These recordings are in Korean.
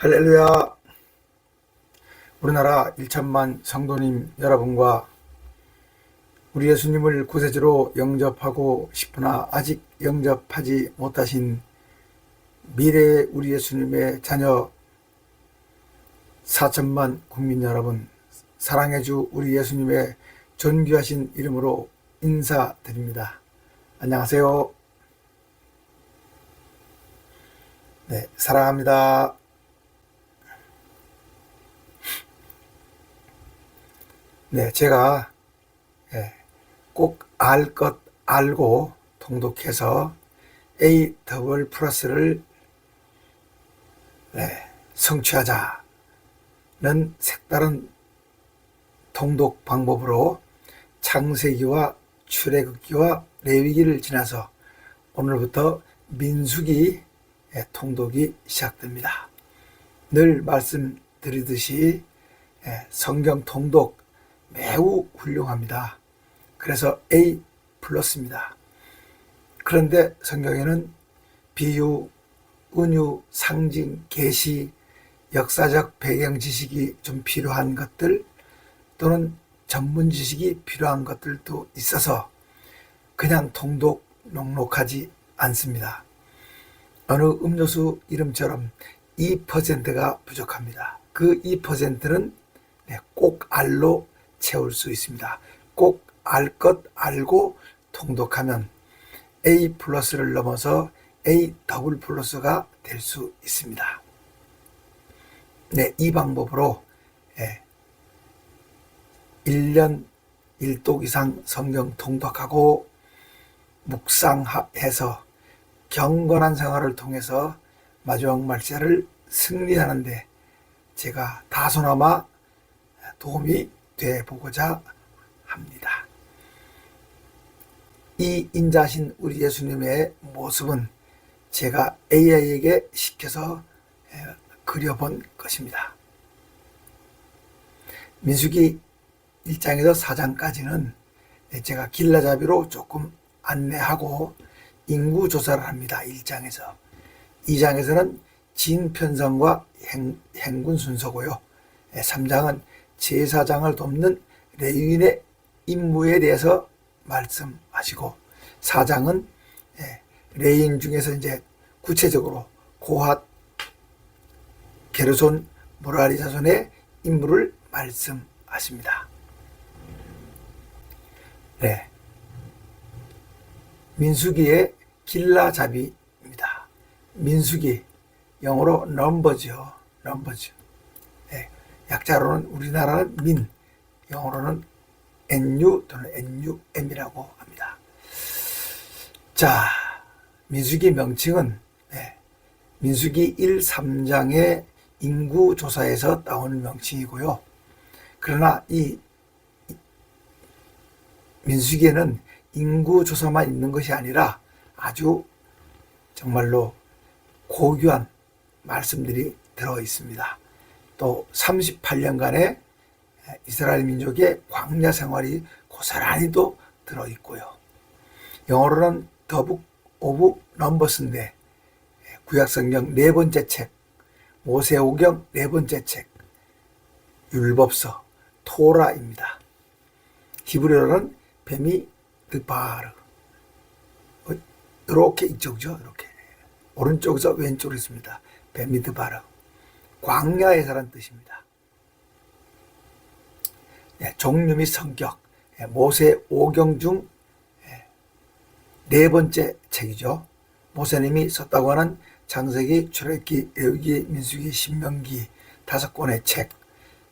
할렐루야. 우리나라 1천만 성도님 여러분과 우리 예수님을 구세주로 영접하고 싶으나 아직 영접하지 못하신 미래의 우리 예수님의 자녀 4천만 국민 여러분, 사랑의 주 우리 예수님의 존귀하신 이름으로 인사드립니다. 안녕하세요. 네, 사랑합니다. 네, 제가 꼭 알 것 알고 통독해서 A 더블 플러스를 성취하자는 색다른 통독 방법으로 창세기와 출애굽기와 레위기를 지나서 오늘부터 민수기 통독이 시작됩니다. 늘 말씀드리듯이 성경 통독 매우 훌륭합니다. 그래서 A 플러스입니다. 그런데 성경에는 비유, 은유, 상징, 계시, 역사적 배경 지식이 좀 필요한 것들 또는 전문 지식이 필요한 것들도 있어서 그냥 통독 넉넉하지 않습니다. 어느 음료수 이름처럼 2%가 부족합니다. 그 2%는 꼭 알로 채울 수 있습니다. 꼭 알 것 알고 통독하면 A 플러스를 넘어서 A 더블 플러스가 될 수 있습니다. 네, 이 방법으로 1년 1독 이상 성경 통독하고 묵상해서 경건한 생활을 통해서 마지막 말세를 승리하는데 제가 다소나마 도움이 돼 보고자 합니다. 이 인자신 우리 예수님의 모습은 제가 AI에게 시켜서 그려본 것입니다. 민수기 1장에서 4장까지는 제가 길라잡이로 조금 안내하고 인구조사를 합니다. 1장에서. 2장에서는 진편성과 행군 순서고요. 3장은 제사장을 돕는 레위인의 임무에 대해서 말씀하시고 4장은 레위인 중에서 이제 구체적으로 고핫, 게르손, 무라리 자손의 임무를 말씀하십니다. 네, 민수기의 길라잡이입니다. 민수기 영어로 넘버죠. 넘버즈. 약자로는 우리나라는 민, 영어로는 NU 또는 NUM이라고 합니다. 자, 민수기 명칭은 민수기 1, 3장의 인구조사에서 나오는 명칭이고요. 그러나 이 민수기에는 인구조사만 있는 것이 아니라 아주 정말로 고귀한 말씀들이 들어 있습니다. 또 38년간의 이스라엘 민족의 광야 생활이 고스란히 또 들어있고요. 영어로는 The Book of Numbers인데 구약성경 네 번째 책, 모세오경 네 번째 책, 율법서, 토라입니다. 히브리어로는 베미드바르. 이렇게 이쪽이죠. 이렇게 오른쪽에서 왼쪽으로 있습니다. 베미드바르. 광야에서란 뜻입니다. 종류 및 성격, 모세 오경 중 네 번째 책이죠. 모세님이 썼다고 하는 창세기, 출애굽기, 레위기, 민수기, 신명기 5권의 책,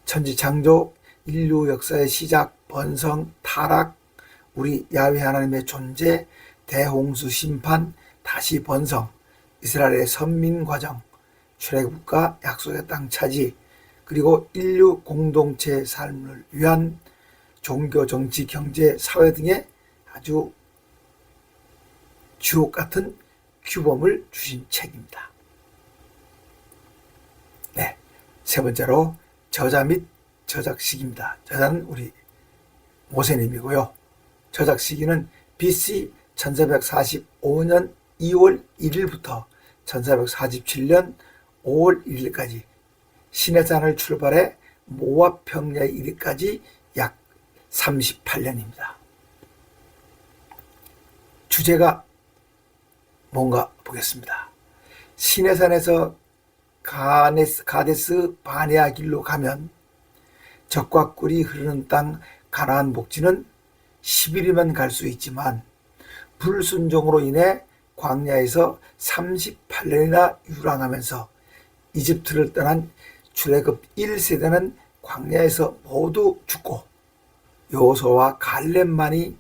천지창조, 인류 역사의 시작, 번성, 타락, 우리 야훼 하나님의 존재, 대홍수 심판, 다시 번성, 이스라엘의 선민 과정, 출애굽과 약속의 땅 차지, 그리고 인류 공동체 삶을 위한 종교, 정치, 경제, 사회 등의 아주 주옥 같은 규범을 주신 책입니다. 네, 세 번째로 저자 및 저작 시기입니다. 저자는 우리 모세님이고요. 저작 시기는 BC 1445년 2월 1일부터 1447년 5월 1일까지 시내산을 출발해 모압 평야에 이르기까지 약 38년입니다. 주제가 뭔가 보겠습니다. 시내산에서 가데스 바네아 길로 가면 젖과 꿀이 흐르는 땅 가나안 복지는 10일이면 갈 수 있지만 불순종으로 인해 광야에서 38년이나 유랑하면서 이집트를 떠난 출애굽 1세대는 광야에서 모두 죽고 여호수아와 갈렙만이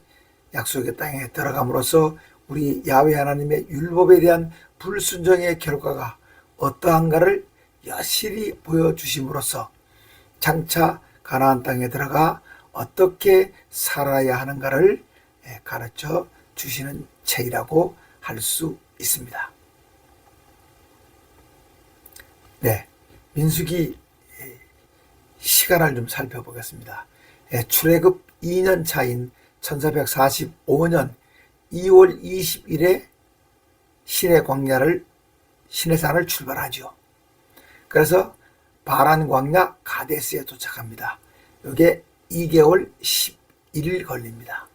약속의 땅에 들어감으로써 우리 야훼 하나님의 율법에 대한 불순종의 결과가 어떠한가를 여실히 보여주심으로써 장차 가나안 땅에 들어가 어떻게 살아야 하는가를 가르쳐 주시는 책이라고 할 수 있습니다. 네, 민수기 시간을 좀 살펴보겠습니다. 출애굽 2년 차인 1445년 2월 20일에 시내산을 출발하죠. 그래서 바란 광야 가데스에 도착합니다. 이게 2개월 11일 걸립니다.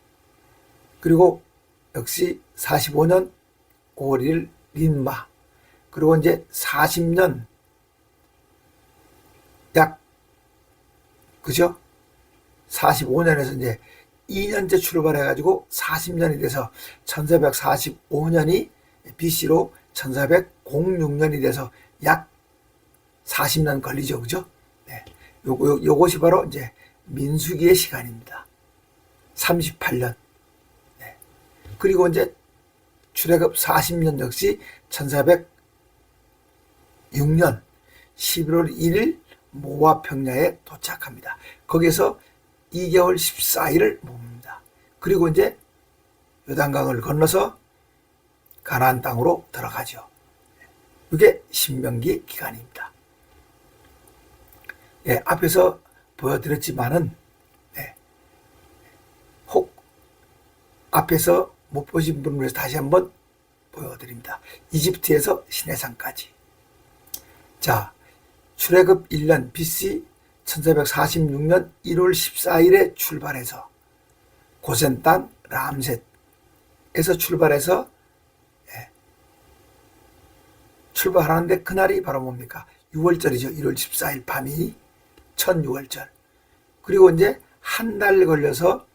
그리고 역시 45년 5월 1일 린마, 그리고 이제 40년 그죠? 45년에서 이제 2년째 출발해가지고 40년이 돼서 1445년이 BC로 1406년이 돼서 약 40년 걸리죠. 그죠? 네. 요것이 바로 이제 민수기의 시간입니다. 38년. 네. 그리고 이제 출애굽 40년 역시 1406년 11월 1일 모압 평야에 도착합니다. 거기서 2개월 14일을 머뭅니다. 그리고 이제 요단강을 건너서 가나안 땅으로 들어가죠. 이게 신명기 기간입니다. 예, 앞에서 보여드렸지만은 혹 앞에서 못 보신 분을 위해서 다시 한번 보여드립니다. 이집트에서 시내산까지. 자, 출애굽 1년 BC 1446년 1월 14일에 출발해서 고센 땅 람셋에서 출발해서 출발하는데 그날이 바로 뭡니까? 6월절이죠. 1월 14일 밤이 천유월절. 그리고 이제 한 달 걸려서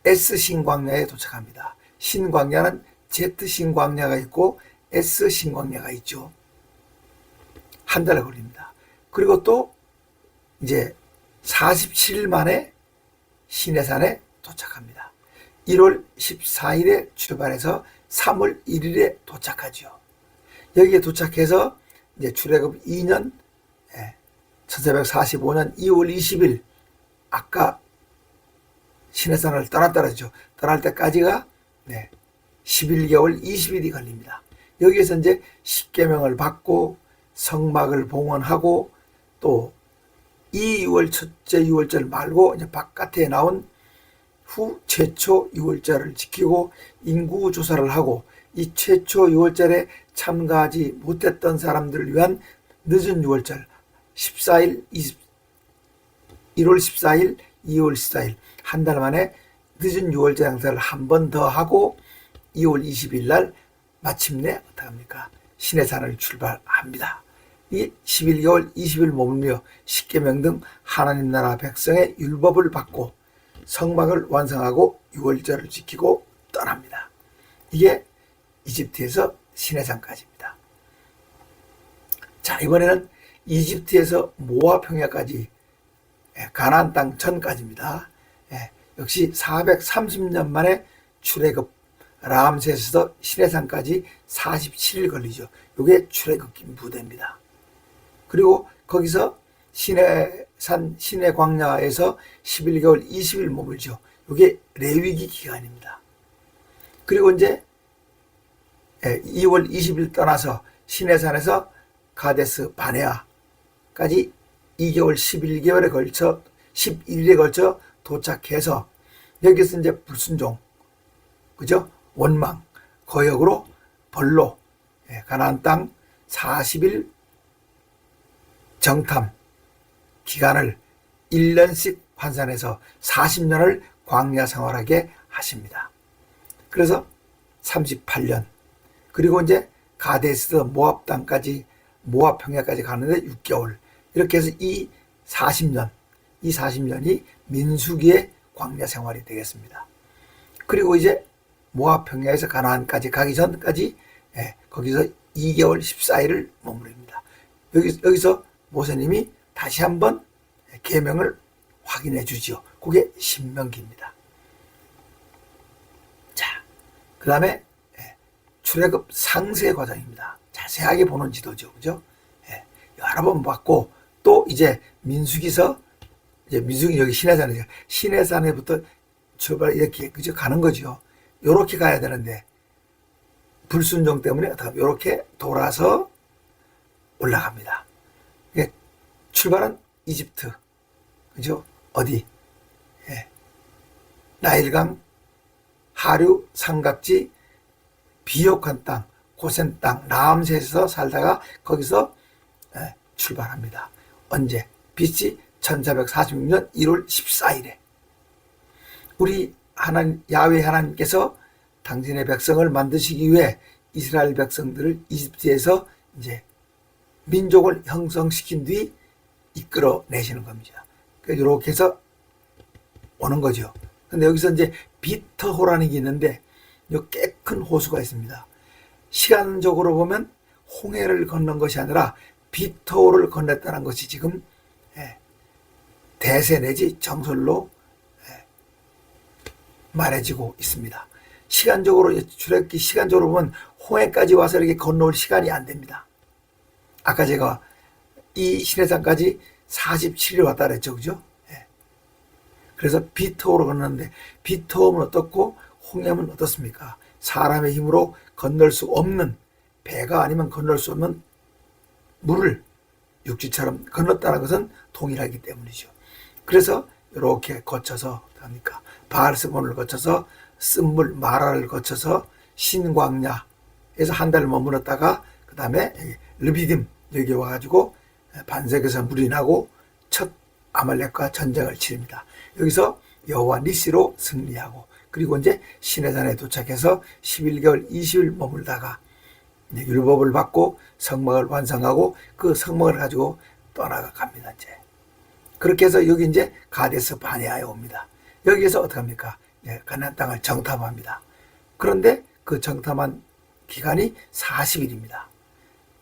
S 신광야에 도착합니다. 신광야는 Z 신광야가 있고 S 신광야가 있죠. 한 달 걸립니다. 그리고 또 이제 47일 만에 시내산에 도착합니다. 1월 14일에 출발해서 3월 1일에 도착하죠. 여기에 도착해서 이제 출애굽 2년 1445년 2월 20일 아까 시내산을 떠났다죠. 떠날 때까지가 11개월 20일이 걸립니다. 여기에서 이제 십계명을 받고 성막을 봉헌하고 또 이 6월 첫째 6월절 말고 이제 바깥에 나온 후 최초 6월절을 지키고 인구 조사를 하고 이 최초 6월절에 참가하지 못했던 사람들을 위한 늦은 6월절 14일 1월 14일 2월 14일 한 달 만에 늦은 6월절 행사를 한 번 더 하고 2월 20일 날 마침내 어떡합니까? 시내산을 출발합니다. 이 11개월 20일 머물며 십계명 등 하나님 나라 백성의 율법을 받고 성막을 완성하고 6월절을 지키고 떠납니다. 이게 이집트에서 시내산까지입니다. 자, 이번에는 이집트에서 모압 평야까지 가나안 땅 전까지입니다. 역시 430년 만에 출애굽 람셋에서 시내산까지 47일 걸리죠. 이게 출애굽 부대입니다. 그리고 거기서 시내산 시내광야에서 11개월 20일 머물죠. 이게 레위기 기간입니다. 그리고 이제 2월 20일 떠나서 시내산에서 가데스 바네아까지 2개월 11개월에 걸쳐 11일에 걸쳐 도착해서 여기서 이제 불순종, 그죠? 원망, 거역으로 벌로 가나안 땅 40일 정탐 기간을 1년씩 환산해서 40년을 광야 생활하게 하십니다. 그래서 38년, 그리고 이제 가데스 모압 땅까지, 모압 평야까지 가는데 6개월, 이렇게 해서 이 40년이 민수기의 광야 생활이 되겠습니다. 그리고 이제 모압 평야에서 가나안까지 가기 전까지 거기서 2개월 14일을 머무릅니다. 여기서 모세님이 다시 한번 계명을 확인해 주지요. 그게 신명기입니다. 자, 그 다음에 출애굽 상세 과정입니다. 자세하게 보는 지도죠, 그죠? 여러 번 봤고, 또 이제 민수기서, 이제 민수기 여기 시내산이죠. 시내산에부터 출발 이렇게 그죠 가는 거죠. 요렇게 가야 되는데 불순종 때문에 요렇게 돌아서 올라갑니다. 출발은 이집트, 그죠? 어디? 나일강 하류 삼각지 비옥한 땅, 고센 땅, 라암셋에서 살다가 거기서 출발합니다. 언제? BC 1446년 1월 14일에 우리 하나님, 야훼 하나님께서 당신의 백성을 만드시기 위해 이스라엘 백성들을 이집트에서 이제 민족을 형성시킨 뒤 이끌어내시는 겁니다. 이렇게 해서 오는 거죠. 근데 여기서 이제 비터호라는 게 있는데 꽤 큰 호수가 있습니다. 시간적으로 보면 홍해를 건넌 것이 아니라 비터호를 건넜다는 것이 지금 대세 내지 정설로 말해지고 있습니다. 시간적으로, 출애굽기 시간적으로 보면 홍해까지 와서 이렇게 건너올 시간이 안 됩니다. 아까 제가 이 시내산까지 47일 왔다 그랬죠, 그죠? 그래서 비터호로 건너는데, 비터호는 어떻고 홍해는 어떻습니까? 사람의 힘으로 건널 수 없는, 배가 아니면 건널 수 없는 물을 육지처럼 건넜다는 것은 동일하기 때문이죠. 그래서 이렇게 거쳐서 합니까? 바알스본을 거쳐서 쓴물 마라를 거쳐서 신광야에서 한 달을 머물렀다가 그 다음에 르비딤 여기 와가지고 반석에서 물이 나고 첫 아말렉과 전쟁을 치릅니다. 여기서 여호와 니시로 승리하고, 그리고 이제 시내산에 도착해서 11개월 20일 머물다가 율법을 받고 성막을 완성하고 그 성막을 가지고 떠나갑니다. 이제 그렇게 해서 여기 이제 가데스 바네아에 옵니다. 여기에서 어떻게 합니까? 가나안 땅을 정탐합니다. 그런데 그 정탐한 기간이 40일입니다.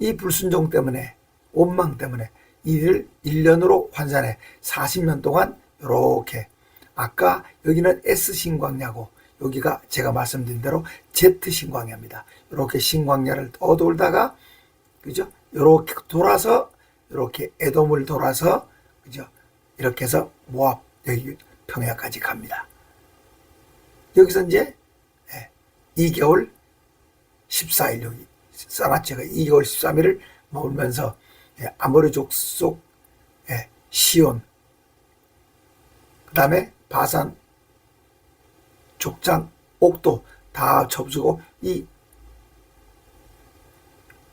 이 불순종 때문에, 원망 때문에 이를 1년으로 환산해 40년 동안 이렇게, 아까 여기는 S신광야고 여기가 제가 말씀드린 대로 Z신광야입니다. 이렇게 신광야를 더 돌다가, 그죠? 이렇게 돌아서, 이렇게 에돔을 돌아서, 그죠? 이렇게 해서 모압 여기 평야까지 갑니다. 여기서 이제 2개월 14일, 여기 사나체가 2개월 13일을 머물면서 아모리 족속 시온, 그 다음에 바산 족장 옥도 다 접수고 이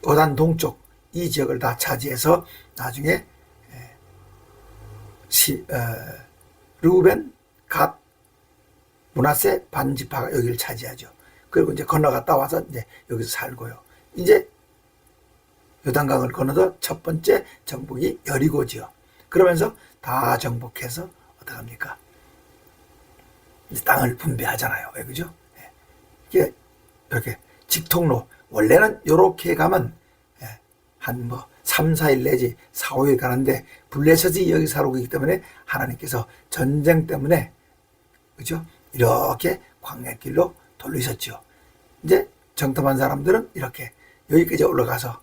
요단 동쪽 이 지역을 다 차지해서 나중에 르우벤, 갓, 므낫세 반지파가 여기를 차지하죠. 그리고 이제 건너갔다 와서 이제 여기서 살고요. 이제 요단강을 건너서 첫 번째 정복이 여리고지요. 그러면서 다 정복해서 어떻게 합니까? 이제 땅을 분배하잖아요. 왜 그죠? 이게 이렇게 직통로, 원래는 이렇게 가면 한 3, 4일 내지 4, 5일 가는데 블레셋이 여기 살고 있기 때문에 하나님께서 전쟁 때문에, 그죠? 이렇게 광야길로 돌리셨죠. 이제 정탐한 사람들은 이렇게 여기까지 올라가서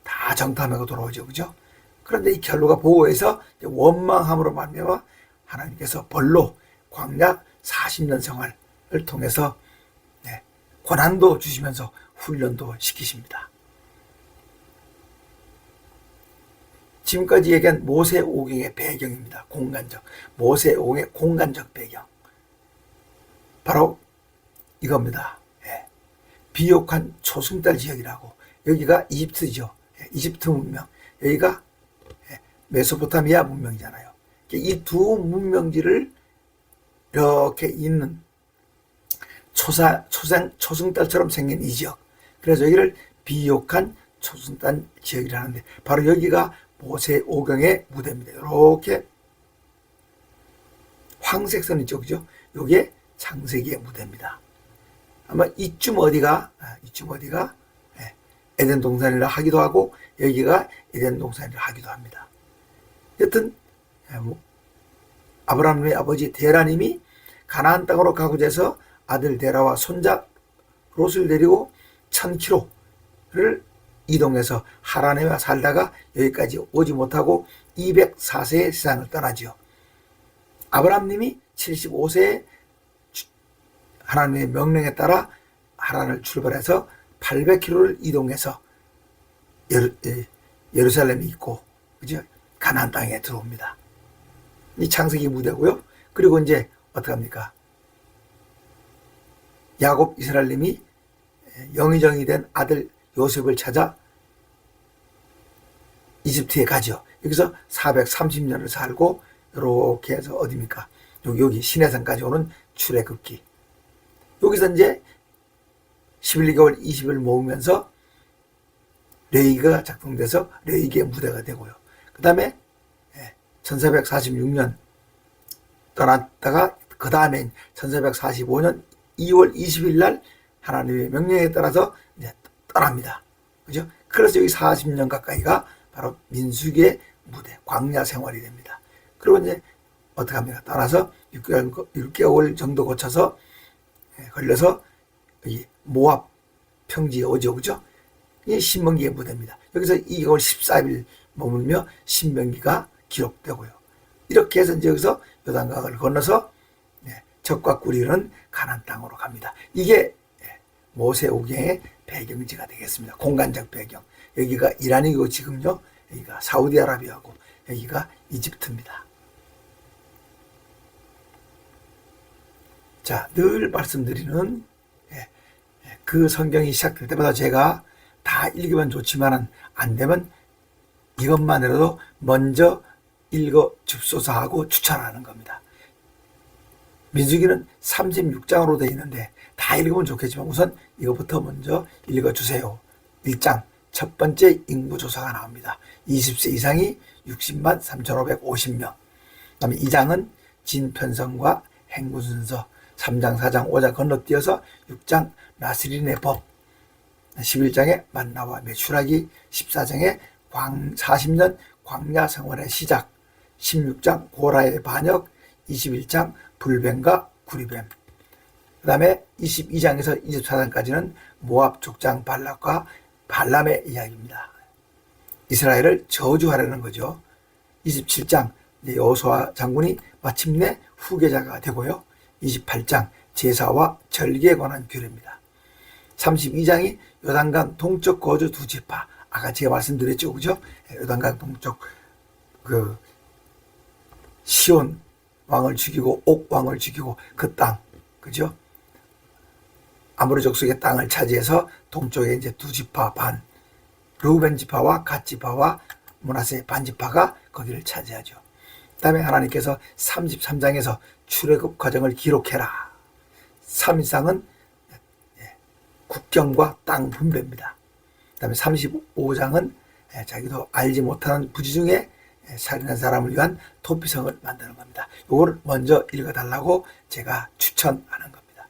다 정탐하고 돌아오죠, 그죠? 그런데 이 결로가 보호해서 원망함으로 말미암아 하나님께서 벌로 광야 40년 생활을 통해서 고난도 주시면서 훈련도 시키십니다. 지금까지 얘기한 모세 오경의 배경입니다. 공간적, 모세 오경의 공간적 배경, 바로 이겁니다. 비옥한 초승달 지역이라고. 여기가 이집트죠. 이집트 문명. 여기가 메소포타미아 문명이잖아요. 이 두 문명지를 이렇게 있는 초승달처럼 생긴 이 지역. 그래서 여기를 비옥한 초승달 지역이라는데 바로 여기가 모세 오경의 무대입니다. 이렇게 황색 선 있죠, 그죠? 요게 창세기의 무대입니다. 아마 이쯤 어디가 에덴 동산이라 하기도 하고 여기가 에덴 동산이라 하기도 합니다. 여튼 아브라함의 아버지 데라님이 가나안 땅으로 가고자 아들 데라와 손자 롯을 데리고 1000km를 이동해서 하란에 와 살다가 여기까지 오지 못하고 204세에 세상을 떠나지요. 아브라함님이 75세에 하나님의 명령에 따라 하란을 출발해서 800km를 이동해서 예루살렘이 있고, 그죠? 가나안 땅에 들어옵니다. 이 창세기 무대고요. 그리고 이제 어떻게 합니까? 야곱 이스라엘님이 영의정이 된 아들 요셉을 찾아 이집트에 가죠. 여기서 430년을 살고 이렇게 해서 어디입니까? 여기 시내산까지 오는 출애굽기. 여기서 이제 11개월 20일 모으면서 레위기가 작동돼서 레위기의 무대가 되고요. 그 다음에 1446년 떠났다가 그 다음에 1445년 2월 20일 날 하나님의 명령에 따라서 이제 떠납니다. 그죠? 그래서 여기 40년 가까이가 바로 민수기의 무대, 광야 생활이 됩니다. 그리고 이제 어떻게 합니까? 떠나서 6개월 정도 거쳐서 걸려서 여기 모압 평지에 오죠. 그죠? 이게 신명기의 무대입니다. 여기서 2개월 14일 머물며 신명기가 기록되고요. 이렇게 해서 이제 여기서 요단강을 건너서 적과 꿀이는 가나안 땅으로 갑니다. 이게 모세 오경의 배경지가 되겠습니다. 공간적 배경. 여기가 이란이고 지금요. 여기가 사우디아라비아고 여기가 이집트입니다. 자, 늘 말씀드리는 그 성경이 시작될 때마다 제가 다 읽으면 좋지만 안 되면 이것만으로도 먼저 읽어 줍소서 하고 추천하는 겁니다. 민수기는 36장으로 되어 있는데 다 읽으면 좋겠지만 우선 이것부터 먼저 읽어주세요. 1장 첫 번째 인구조사가 나옵니다. 20세 이상이 60만 3,550명. 그 다음에 2장은 진편성과 행군순서, 3장 4장 5장 건너뛰어서 6장 나스린의 법, 11장에 만나와 메추라기, 14장에 40년 광야 생활의 시작, 16장 고라의 반역, 21장 불뱀과 구리뱀. 그 다음에 22장에서 24장까지는 모압 족장 발락과 발람의 이야기입니다. 이스라엘을 저주하려는 거죠. 27장 여호수아 장군이 마침내 후계자가 되고요. 28장 제사와 절기에 관한 규례입니다. 32장이 요단강 동쪽 거주 두 지파. 아까 제가 말씀드렸죠, 그죠? 요단강 동쪽 그 시온 왕을 죽이고 옥 왕을 죽이고 그 땅, 그죠? 아모리 족속의 땅을 차지해서 동쪽에 이제 두 지파 반, 르우벤 지파와 갓 지파와 므낫세 반 지파가 거기를 차지하죠. 그다음에 하나님께서 33장에서 출애굽 과정을 기록해라. 3일상은 국경과 땅 분배입니다. 그다음에 35장은 자기도 알지 못하는 부지 중에 살인한 사람을 위한 도피성을 만드는 겁니다. 이걸 먼저 읽어달라고 제가 추천하는 겁니다.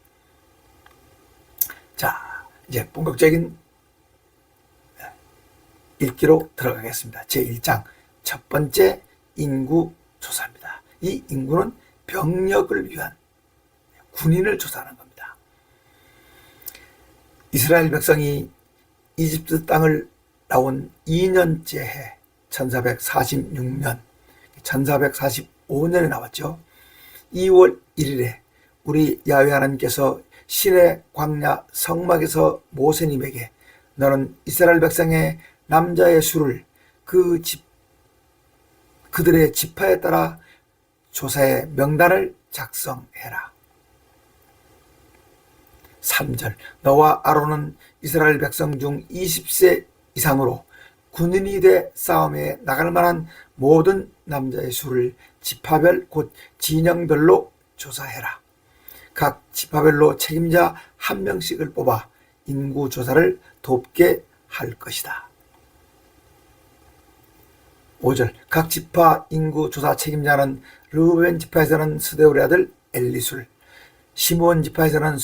자, 이제 본격적인 읽기로 들어가겠습니다. 제1장 첫 번째 인구 조사입니다. 이 인구는 병력을 위한 군인을 조사하는 겁니다. 이스라엘 백성이 이집트 땅을 나온 2년째 해 1446년, 1445년에 나왔죠. 2월 1일에 우리 야훼 하나님께서 시내 광야 성막에서 모세님에게 너는 이스라엘 백성의 남자의 수를 그들의 지파에 따라 조사의 명단을 작성해라. 3절 너와 아론은 이스라엘 백성 중 20세 이상으로 군인이 돼 싸움에 나갈 만한 모든 남자의 수를 지파별 곧 진영별로 조사해라. 각 지파별로 책임자 한 명씩을 뽑아 인구 조사를 돕게 할 것이다. 5절 각 지파 인구 조사 책임자는 르우벤 지파에서는 스데울의 아들 엘리술, 시므온 지파에서는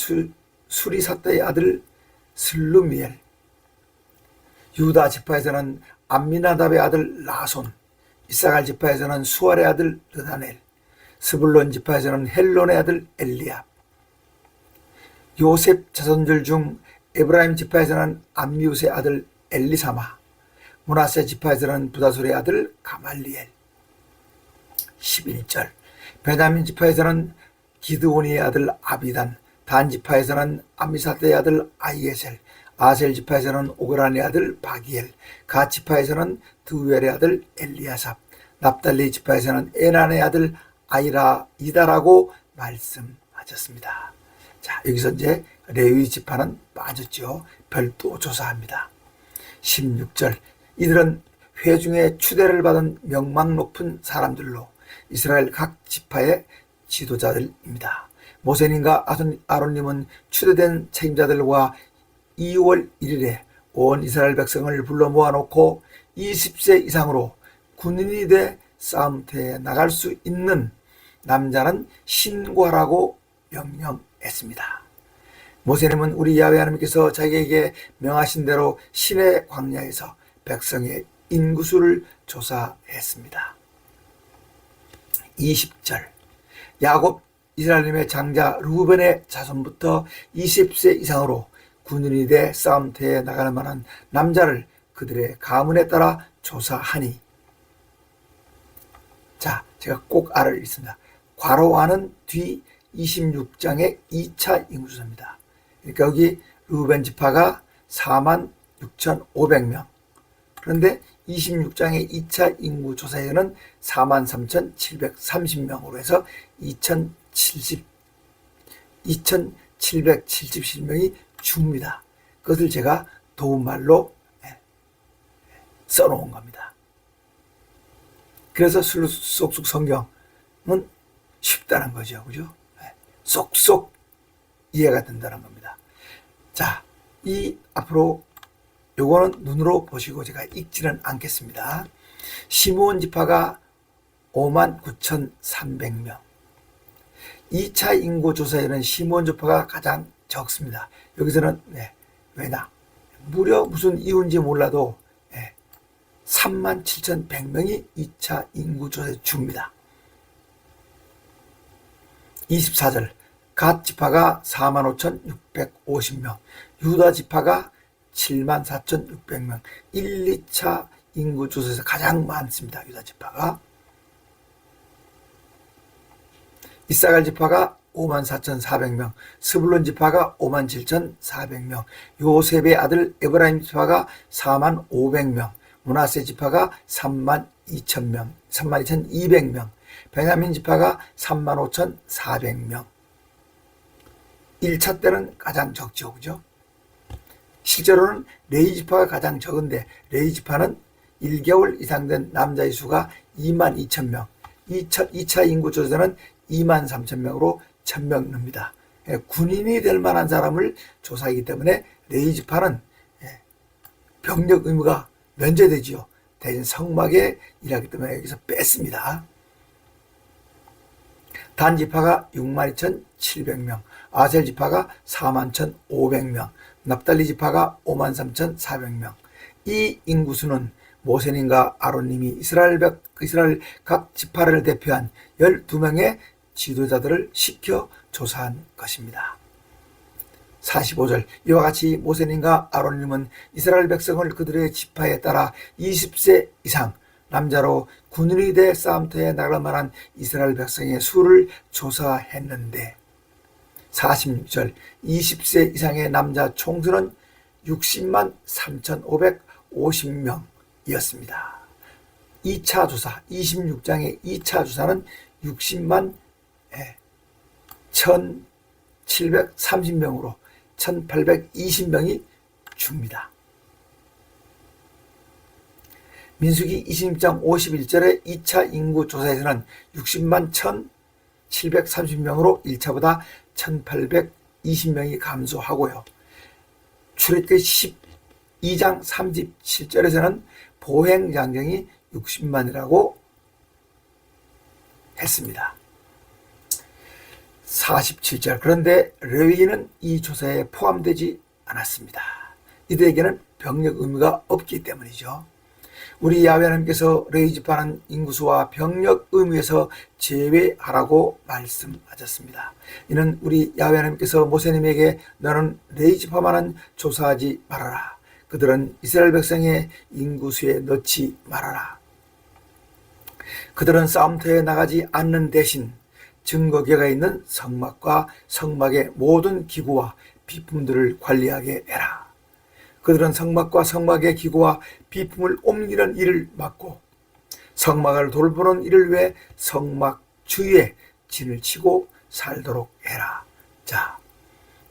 수리사떼의 아들 슬루미엘, 유다 지파에서는 암미나답의 아들 라손, 이사갈 지파에서는 수알의 아들 르다넬, 스불론 지파에서는 헬론의 아들 엘리압, 요셉 자손들 중 에브라임 지파에서는 암미웃의 아들 엘리사마, 므낫세 지파에서는 부다술의 아들 가말리엘. 11절 베냐민 지파에서는 기드오니의 아들 아비단, 단 지파에서는 암미사대의 아들 아이에셀, 아셀 지파에서는 오그란의 아들 바기엘, 갓 지파에서는 드우엘의 아들 엘리아삽, 납달리 지파에서는 에난의 아들 이다라고 말씀하셨습니다. 자, 여기서 이제 레위 지파는 빠졌죠. 별도 조사합니다. 16절 이들은 회중의 추대를 받은 명망 높은 사람들로 이스라엘 각 지파의 지도자들입니다. 모세님과 아론님은 추대된 책임자들과 2월 1일에 온 이스라엘 백성을 불러 모아놓고 20세 이상으로 군인이 돼 싸움터에 나갈 수 있는 남자는 신고하라고 명령했습니다. 모세님은 우리 야훼 하나님께서 자기에게 명하신 대로 시내 광야에서 백성의 인구수를 조사했습니다. 20절 야곱 이스라엘님의 장자 르우벤의 자손부터 20세 이상으로 군인이 돼 싸움터에 나갈 만한 남자를 그들의 가문에 따라 조사하니. 자, 제가 꼭 알을 읽습니다. 괄호하는 뒤 26장의 2차 인구조사입니다. 그러니까 여기 르우벤 지파가 46,500명. 그런데 26장의 2차 인구조사에는 43,730명으로 해서 2,777명이 줍니다. 그것을 제가 도움말로 써놓은 겁니다. 그래서 쏙쏙 성경은 쉽다는 거죠. 그죠? 쏙쏙 이해가 된다는 겁니다. 자, 이 앞으로 요거는 눈으로 보시고 제가 읽지는 않겠습니다. 시므온 지파가 59,300명. 2차 인구조사에는 시므온 지파가 가장 적습니다. 여기서는 왜냐? 무려 무슨 이유인지 몰라도 37,100명이 2차 인구조사에 줍니다. 24절 갓 지파가 45,650명, 유다 지파가 74,600명, 1, 2차 인구조사에서 가장 많습니다. 유다 지파가. 이사갈 지파가 54,400명, 스불론 지파가 57,400명, 요셉의 아들 에브라임 지파가 45,500명, 므낫세 지파가 32,000명, 32,200명, 베냐민 지파가 35,400명. 1차 때는 가장 적죠. 그죠? 실제로는 레위 지파가 가장 적은데 레위 지파는 1개월 이상 된 남자의 수가 22,000명, 2차 인구조사는 23,000명으로 1,000명 늡니다. 군인이 될 만한 사람을 조사하기 때문에 레위 지파는 병력 의무가 면제되지요. 대신 성막에 일하기 때문에 여기서 뺐습니다. 단 지파가 62,700명, 아셀 지파가 41,500명, 납달리 지파가 53,400명. 이 인구수는 모세님과 아론님이 이스라엘 각 지파를 대표한 12명의 지도자들을 시켜 조사한 것입니다. 45절 이와 같이 모세님과 아론님은 이스라엘 백성을 그들의 지파에 따라 20세 이상 남자로 군인이 돼 싸움터에 나갈 만한 이스라엘 백성의 수를 조사했는데 46절 20세 이상의 남자 총수는 60만 3,550명이었습니다. 2차 조사 26장의 2차 조사는 60만 1,730명으로 1,820명이 줍니다. 민수기 26장 51절의 2차 인구 조사에서는 60만 1,730명으로 1차보다 1,820명이 감소하고요. 출애굽기 12장 37절에서는 보행 양경이 60만이라고 했습니다. 47절. 그런데 레위인은 이 조사에 포함되지 않았습니다. 이들에게는 병력 의무가 없기 때문이죠. 우리 야훼 하나님께서 레위 지파는 인구수와 병력 의무에서 제외하라고 말씀하셨습니다. 이는 우리 야훼 하나님께서 모세님에게 너는 레위 지파만은 조사하지 말아라. 그들은 이스라엘 백성의 인구수에 넣지 말아라. 그들은 싸움터에 나가지 않는 대신 증거궤가 있는 성막과 성막의 모든 기구와 비품들을 관리하게 해라. 그들은 성막과 성막의 기구와 비품을 옮기는 일을 맡고 성막을 돌보는 일을 위해 성막 주위에 진을 치고 살도록 해라. 자,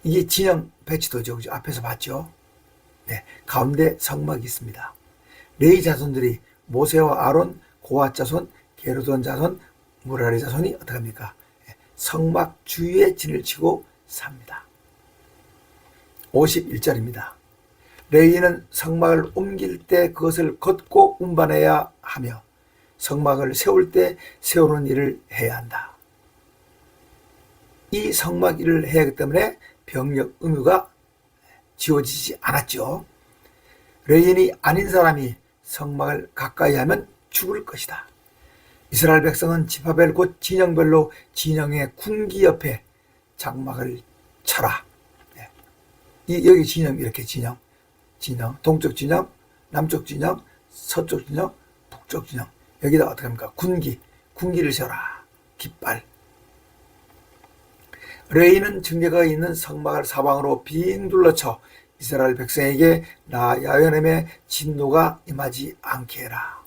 이게 진영 배치도죠. 그죠? 앞에서 봤죠? 네, 가운데 성막이 있습니다. 레위 자손들이 모세와 아론, 고핫 자손, 게르손 자손, 무라리 자손이 어떻게 합니까? 성막 주위에 진을 치고 삽니다. 51절입니다. 레위인은 성막을 옮길 때 그것을 걷고 운반해야 하며 성막을 세울 때 세우는 일을 해야 한다. 이 성막 일을 해야 하기 때문에 병력 의무가 지워지지 않았죠. 레위인이 아닌 사람이 성막을 가까이 하면 죽을 것이다. 이스라엘 백성은 지파별 곧 진영별로 진영의 군기 옆에 장막을 쳐라. 여기 진영, 이렇게 진영, 동쪽 진영, 남쪽 진영, 서쪽 진영, 북쪽 진영. 여기다 어떻게 합니까? 군기를 세워라. 깃발. 레위인은 증거가 있는 성막을 사방으로 빙 둘러쳐 이스라엘 백성에게 나 야훼 하나님의 진노가 임하지 않게 해라.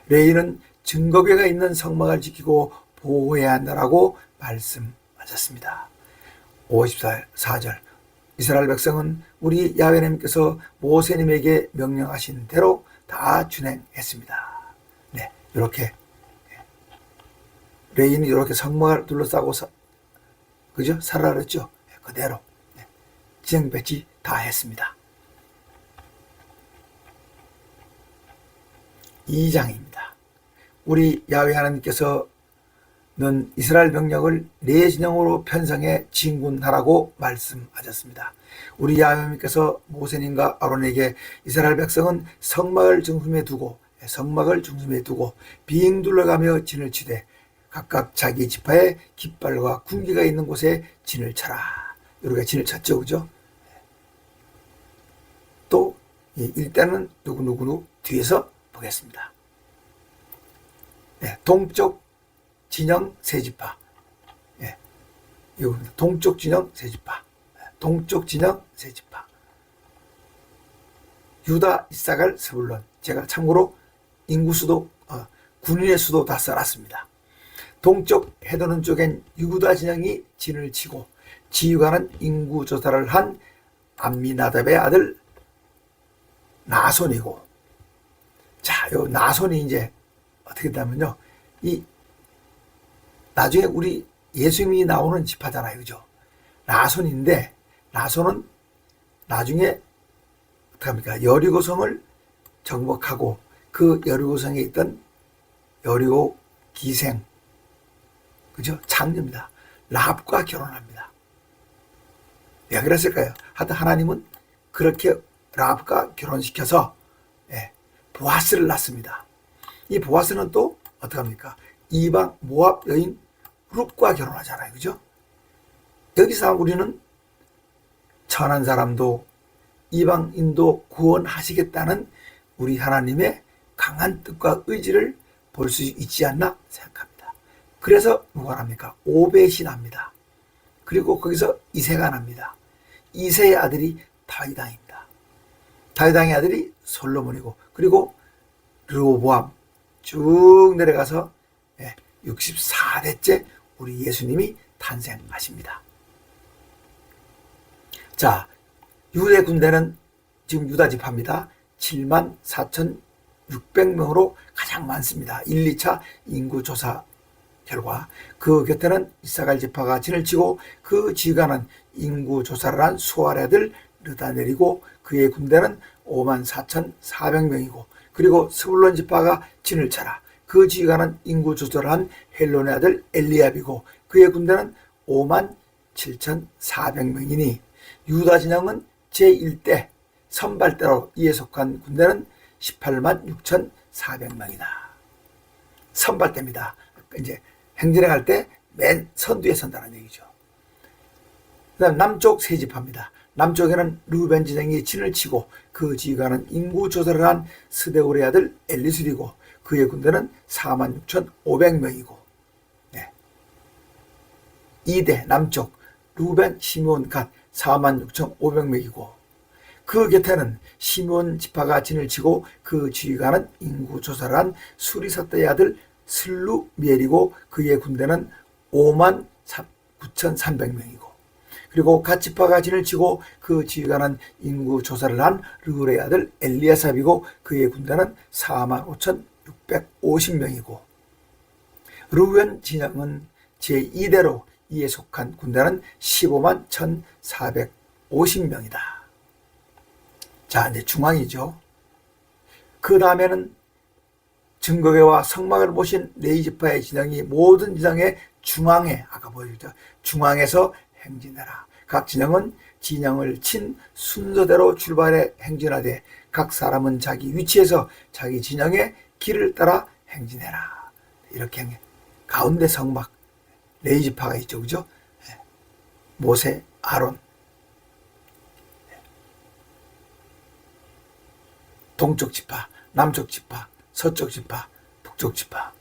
레위인은 증거궤가 있는 성막을 지키고 보호해야 한다라고 말씀하셨습니다. 54절. 이스라엘 백성은 우리 야훼 하나님께서 모세님에게 명령하신 대로 다 준행했습니다. 네, 이렇게 레위인이 이렇게 성막을 둘러싸고 그죠? 살아라 그랬죠? 그대로 진영 배치 다 했습니다. 2장입니다. 우리 야훼 하나님께서는 이스라엘 병력을 네 진영으로 편성해 진군하라고 말씀하셨습니다. 우리 야훼 하나님께서 모세님과 아론에게 이스라엘 백성은 성막을 중심에 두고 빙 둘러가며 진을 치되 각각 자기 지파의 깃발과 군기가 있는 곳에 진을 쳐라. 이렇게 진을 쳤죠. 그죠? 또 일단은 누구 뒤에서 보겠습니다. 네, 동쪽 진영 세 지파. 네, 이겁니다. 동쪽 진영 세 지파. 동쪽 진영 세 지파. 유다, 이사갈, 스불론. 제가 참고로 인구수도 군인의 수도 다 써놨습니다. 동쪽 해돋는 쪽엔 유다 진영이 진을 치고 지휘관은 인구 조사를 한 암미나답의 아들 나손이고, 자, 요 나손이 이제 어떻게 되냐면요, 이 나중에 우리 예수님이 나오는 지파잖아요, 그죠? 나손인데 나손은 나중에 어떻게 합니까? 여리고성을 정복하고 그 여리고성에 있던 여리고 기생, 그죠? 장녀입니다. 라합과 결혼합니다. 왜 그랬을까요? 하여튼 하나님은 그렇게 라합과 결혼시켜서 보아스를 낳습니다. 이 보아스는 또 어떻게 합니까? 이방 모압 여인 룻과 결혼하잖아요. 그죠? 여기서 우리는 천한 사람도 이방인도 구원하시겠다는 우리 하나님의 강한 뜻과 의지를 볼 수 있지 않나 생각합니다. 그래서 누가 납니까? 오벳이 납니다. 그리고 거기서 이새가 납니다. 이새의 아들이 다윗왕입니다. 다윗왕의 아들이 솔로몬이고, 그리고 르호보암 쭉 내려가서 64대째 우리 예수님이 탄생하십니다. 자, 유대 군대는 지금 유다 지파입니다. 74,000 600명으로 가장 많습니다. 1, 2차 인구조사 결과. 그 곁에는 이사갈 지파가 진을 치고 그 지휘관은 인구조사를 한 수알의 아들 르다넬이고 그의 군대는 54,400명이고 그리고 스불론 지파가 진을 쳐라. 그 지휘관은 인구조사를 한 헬론의 아들 엘리압이고 그의 군대는 57,400명이니 유다 진영은 제1대 선발대로 이에 속한 군대는 186,400명이다. 선발대입니다. 이제 행진에 갈 때 맨 선두에 선다는 얘기죠. 그다음 남쪽 세 지파입니다. 남쪽에는 르우벤 진영이 진을 치고 그 지휘관은 인구 조사를 한 스데울의 아들 엘리술이고 그의 군대는 46,500명이고 2대 남쪽 르우벤 시므온 갓 46,500명이고 그 곁에는 시므온 지파가 진을 치고 그 지휘관은 인구 조사를 한 수리사떼의 아들 슬루미엘이고 그의 군대는 59,300명이고 그리고 갓 지파가 진을 치고 그 지휘관은 인구 조사를 한 르울의 아들 엘리아삽이고 그의 군대는 45,650명이고 르우벤 진영은 제2대로 이에 속한 군대는 151,450명이다. 자, 이제 중앙이죠. 그 다음에는 증거궤와 성막을 보신 레위지파의 진영이 모든 진영의 중앙에, 아까 보여줬죠. 중앙에서 행진해라. 각 진영은 진영을 친 순서대로 출발해 행진하되 각 사람은 자기 위치에서 자기 진영의 길을 따라 행진해라. 이렇게 가운데 성막, 레위지파가 있죠. 그죠? 모세, 아론. 동쪽 지파, 남쪽 지파, 서쪽 지파, 북쪽 지파.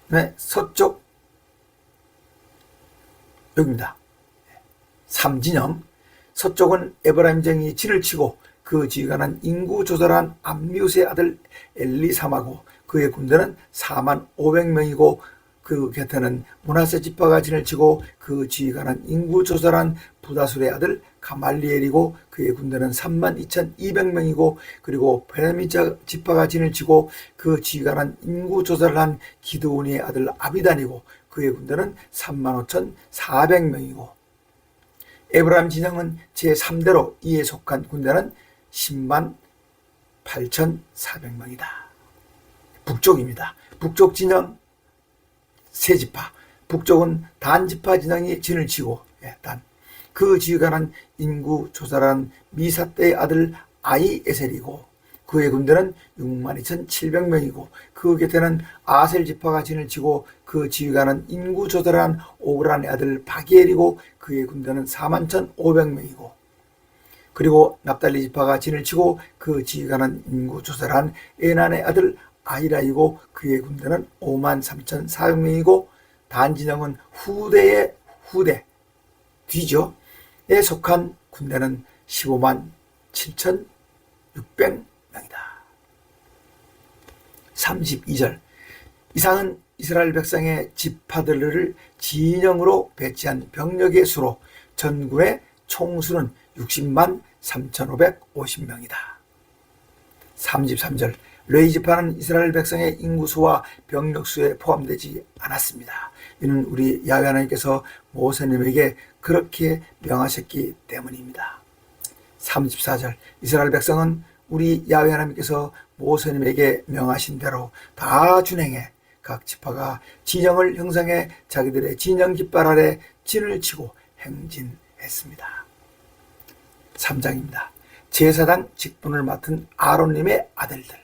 네, 서쪽 여기입니다. 3진영. 서쪽은 에브라임 정이 진을 치고 그 지휘관은 인구 조절한 암미우스의 아들 엘리사마고 그의 군대는 45,500명이고 그 곁에는 므낫세 지파가 진을 치고 그 지휘관은 인구 조절한 부다술의 아들 가말리엘이고 그의 군대는 32,200명이고 그리고 베냐민 지파가 진을 치고 그 지휘관은 인구 조절을 한 기드온의 아들 아비단이고 그의 군대는 35,400명이고 에브라임 진영은 제3대로 이에 속한 군대는 108,400명이다. 북쪽입니다. 북쪽 진영 세 지파. 북쪽은 단 지파 진영이 진을 치고 단. 그 지휘관은 인구 조사란 미사떼의 아들 아이에셀이고 그의 군대는 62,700명이고 그 곁에는 아셀 지파가 진을 치고 그 지휘관은 인구 조사란 오그란의 아들 바기엘이고 그의 군대는 41,500명이고 그리고 납달리 지파가 진을 치고 그 지휘관은 인구 조사란 에난의 아들 아히라이고 그의 군대는 53,400명이고 단 진영은 후대의 후대 뒤죠. 에 속한 군대는 157,600명이다. 32절. 이상은 이스라엘 백성의 지파들을 진영으로 배치한 병력의 수로 전군의 총수는 603,550명이다. 33절. 레위지파는 이스라엘 백성의 인구수와 병력수에 포함되지 않았습니다. 이는 우리 야훼 하나님께서 모세님에게 그렇게 명하셨기 때문입니다. 34절. 이스라엘 백성은 우리 야훼 하나님께서 모세님에게 명하신 대로 다 준행해 각 지파가 진영을 형성해 자기들의 진영 깃발 아래 진을 치고 행진했습니다. 3장입니다. 제사장 직분을 맡은 아론님의 아들들.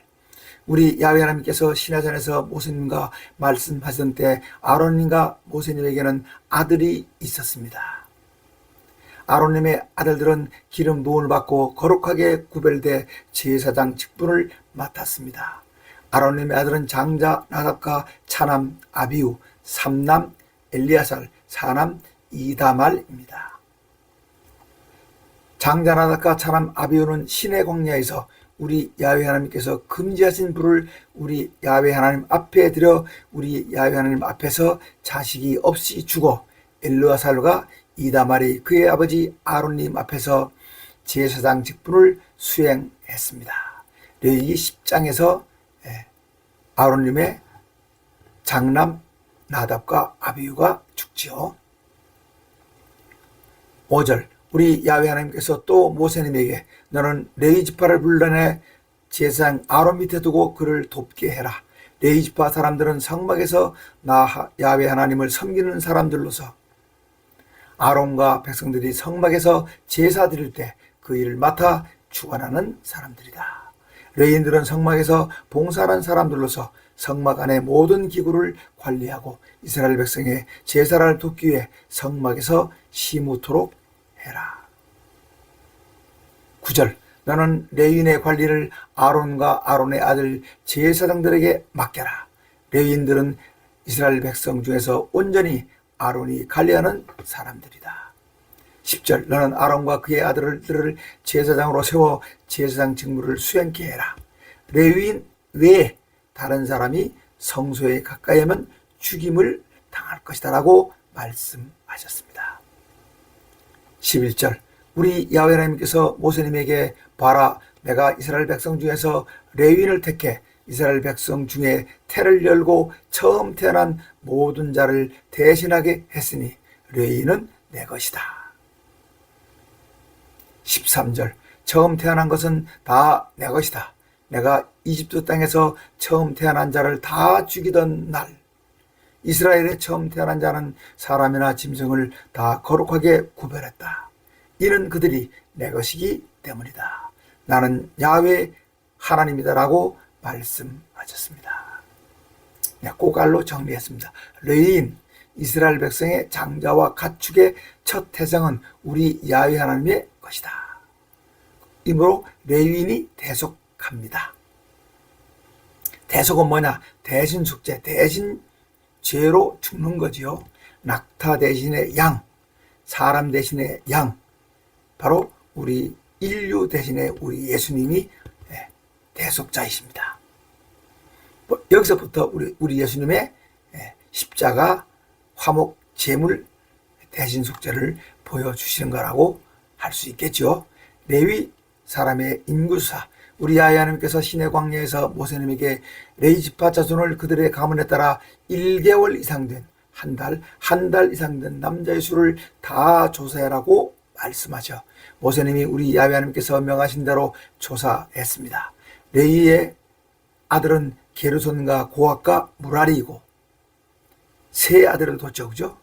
우리 야훼 하나님께서 시내산에서 모세님과 말씀하시던 때 아론님과 모세님에게는 아들이 있었습니다. 아론님의 아들들은 기름 부음을 받고 거룩하게 구별돼 제사장 직분을 맡았습니다. 아론님의 아들은 장자 나답과 차남 아비우, 삼남 엘리아살, 사남 이다말입니다. 장자 나답과 차남 아비우는 시내 광야에서 우리 야훼 하나님께서 금지하신 불을 우리 야훼 하나님 앞에 들여 우리 야훼 하나님 앞에서 자식이 없이 죽어 엘르아살과 이다말이 그의 아버지 아론님 앞에서 제사장 직분을 수행했습니다. 레위기 10장에서 아론님의 장남 나답과 아비후가 죽지요. 5절 우리 야훼 하나님께서 또 모세님에게 너는 레위 지파를 불러내 제사장 아론 밑에 두고 그를 돕게 해라. 레위 지파 사람들은 성막에서 나 야훼 하나님을 섬기는 사람들로서 아론과 백성들이 성막에서 제사 드릴 때 그 일을 맡아 주관하는 사람들이다. 레위인들은 성막에서 봉사하는 사람들로서 성막 안의 모든 기구를 관리하고 이스라엘 백성의 제사를 돕기 위해 성막에서 심우토록 해라. 9절 너는 레위인의 관리를 아론과 아론의 아들 제사장들에게 맡겨라. 레위인들은 이스라엘 백성 중에서 온전히 아론이 관리하는 사람들이다. 10절 너는 아론과 그의 아들들을 제사장으로 세워 제사장 직무를 수행케 해라. 레위인 외에 다른 사람이 성소에 가까이 하면 죽임을 당할 것이다 라고 말씀하셨습니다. 11절 우리 야훼 하나님께서 모세님에게 봐라 내가 이스라엘 백성 중에서 레위인을 택해 이스라엘 백성 중에 태를 열고 처음 태어난 모든 자를 대신하게 했으니 레위인은 내 것이다. 13절 처음 태어난 것은 다 내 것이다. 내가 이집트 땅에서 처음 태어난 자를 다 죽이던 날 이스라엘에 처음 태어난 자는 사람이나 짐승을 다 거룩하게 구별했다. 이는 그들이 내 것이기 때문이다. 나는 야훼 하나님이다 라고 말씀하셨습니다. 꼬갈로 정리했습니다. 레위인 이스라엘 백성의 장자와 가축의 첫 태생은 우리 야훼 하나님의 것이다. 이므로 레위인이 대속합니다. 대속은 뭐냐? 대신 속죄, 대신 죄로 죽는 거지요. 낙타 대신의 양, 사람 대신의 양, 바로 우리 인류 대신에 우리 예수님이 대속자이십니다. 여기서부터 우리 예수님의 십자가, 화목, 제물, 대신 속죄를 보여주시는 거라고 할 수 있겠죠. 레위 사람의 인구수사, 우리 야훼 하나님께서 시내 광야에서 모세님에게 레위 지파 자손을 그들의 가문에 따라 1개월 이상 된 한 달 이상 된 남자의 수를 다 조사해라고 말씀하죠. 모세님이 우리 야훼 하나님께서 명하신 대로 조사했습니다. 레위의 아들은 게르손과 고핫과 무라리이고 세 아들을 뒀죠. 그죠?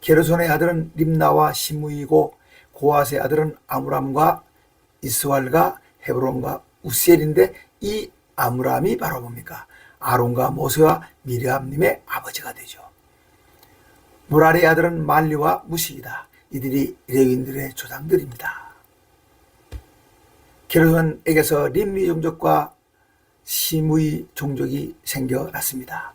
게르손의 아들은 림나와 시므이고 고핫의 아들은 아므람과 이스왈과 헤브론과 우시엘인데 이 아므람이 바로 뭡니까? 아론과 모세와 미리암님의 아버지가 되죠. 무라리의 아들은 말리와 무식이다. 이들이 레위인들의 조상들입니다. 게르손에게서 림미 종족과 시므이 종족이 생겨났습니다.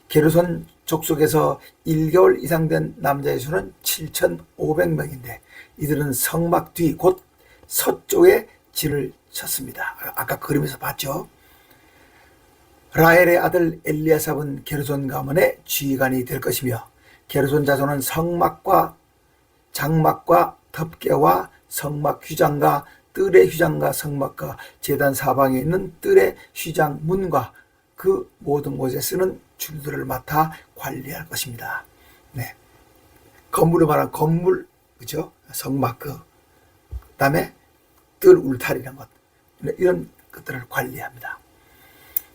게르손 족속에서 1개월 이상 된 남자의 수는 7,500명인데 이들은 성막 뒤 곧 서쪽에 진을 쳤습니다. 아까 그림에서 봤죠. 라헬의 아들 엘리아삽은 게르손 가문의 지휘관이 될 것이며 게르손 자손은 성막과 장막과 덮개와 성막 휘장과 뜰의 휘장과 성막과 제단 사방에 있는 뜰의 휘장 문과 그 모든 곳에 쓰는 줄들을 맡아 관리할 것입니다. 네. 건물을 말하는 건물, 그죠? 성막, 그다음에 뜰 울타리 이런 것, 이런 것들을 관리합니다.